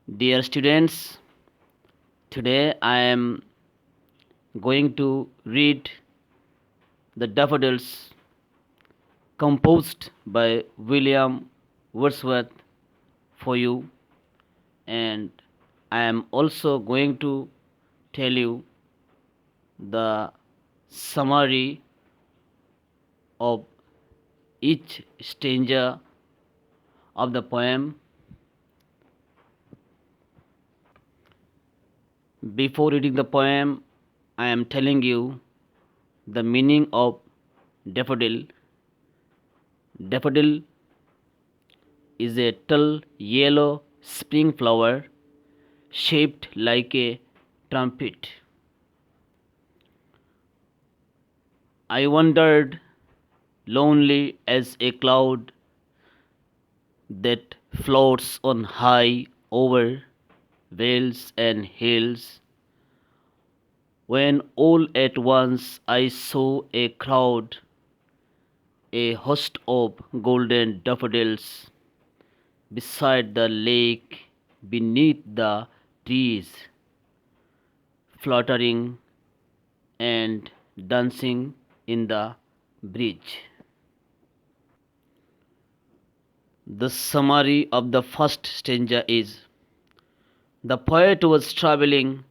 Dear students, today I am going to read the Daffodils composed by William Wordsworth for you, and I am also going to tell you the summary of each stanza of the poem. Before reading the poem, I am telling you the meaning of daffodil. Daffodil is a dull yellow spring flower shaped like a trumpet. I wandered lonely as a cloud that floats on high over vales and hills, when all at once I saw a crowd, a host of golden daffodils, beside the lake, beneath the trees, fluttering and dancing in the bridge. The summary of the first stanza is: the poet was traveling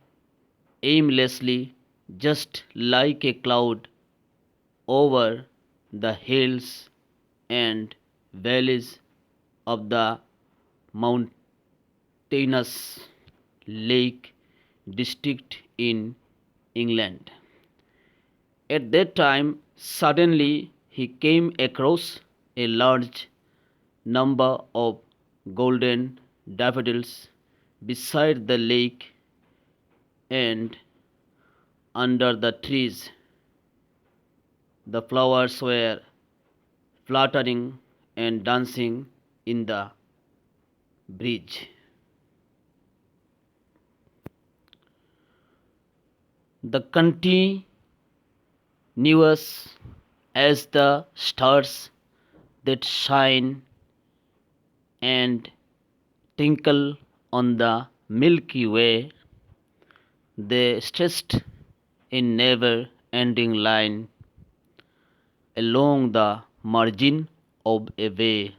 aimlessly, just like a cloud, over the hills and valleys of the mountainous Lake District in England. At that time, suddenly he came across a large number of golden daffodils beside the lake and under the trees. The flowers were fluttering and dancing in the bridge. The continuous as the stars that shine and twinkle on the Milky Way, they stretched in never ending line along the margin of a way.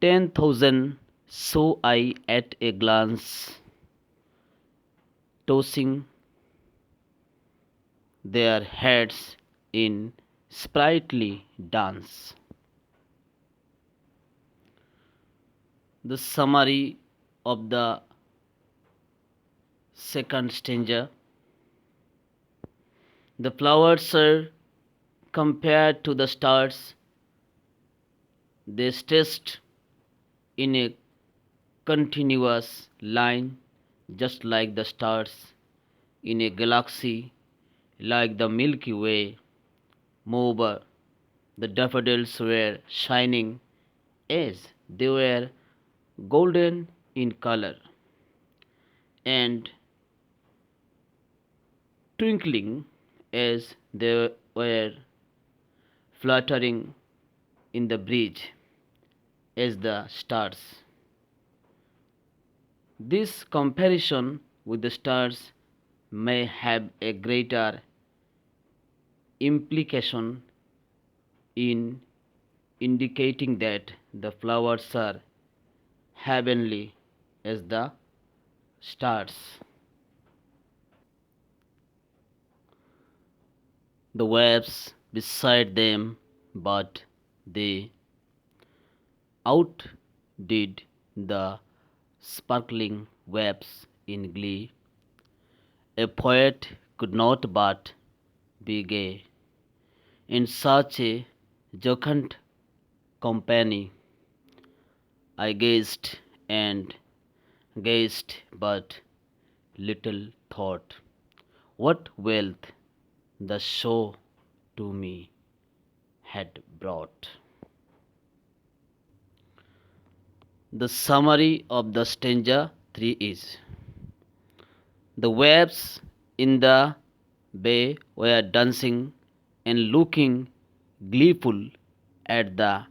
10,000 saw I at a glance, tossing their heads in sprightly dance. The summary of the second stanza: the flowers are compared to the stars, they stretched in a continuous line, just like the stars in a galaxy like the Milky Way. Moreover, the daffodils were shining as they were golden in color and twinkling as they were fluttering in the breeze as the stars. This comparison with the stars may have a greater implication in indicating that the flowers are heavenly as the stars. The waves beside them, but they outdid the sparkling waves in glee. A poet could not but be gay in such a jocund company. I gazed and gazed, but little thought what wealth the show to me had brought. The summary of the stanza 3 is: the waves in the bay were dancing and looking gleeful at the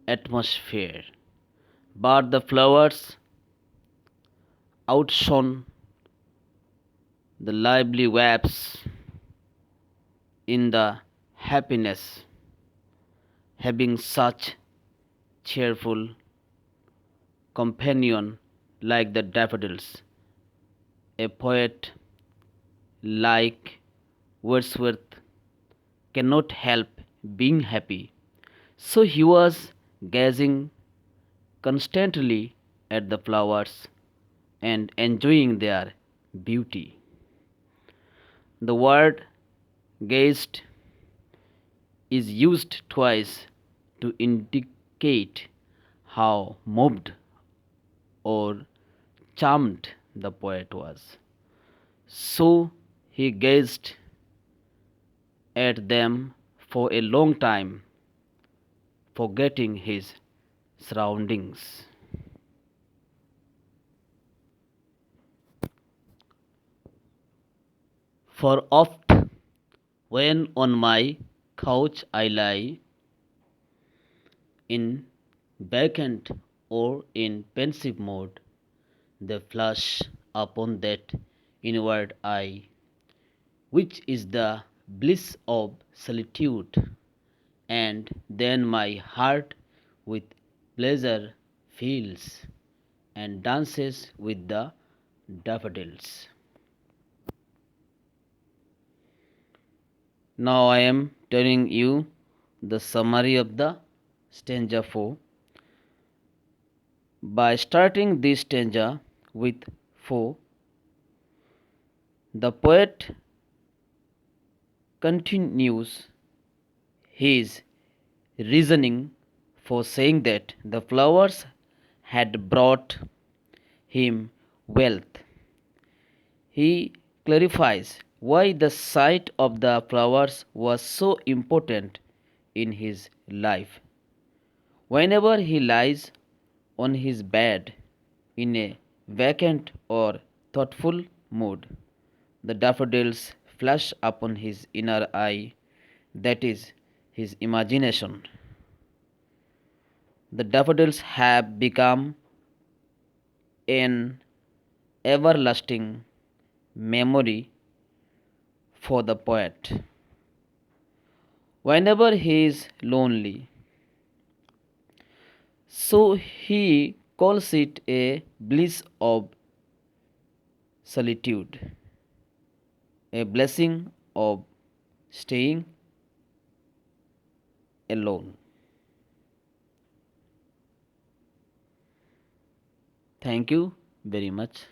atmosphere, but the flowers outshone the lively waves in the happiness, having such cheerful companion like the daffodils. A poet like Wordsworth cannot help being happy. So he was gazing constantly at the flowers and enjoying their beauty. The word gazed is used twice to indicate how moved or charmed the poet was. So he gazed at them for a long time, forgetting his surroundings. For oft, when on my couch I lie, in vacant or in pensive mood, they flash upon that inward eye, which is the bliss of solitude, and then my heart with pleasure fills and dances with the daffodils. Now I am telling you the summary of the stanza 4. By starting this stanza with 4, the poet continues his reasoning for saying that the flowers had brought him wealth. He clarifies why the sight of the flowers was so important in his life. Whenever he lies on his bed in a vacant or thoughtful mood, the daffodils flash upon his inner eye, that is, his imagination. The daffodils have become an everlasting memory for the poet. Whenever he is lonely, so he calls it a bliss of solitude, a blessing of staying alone. Thank you very much.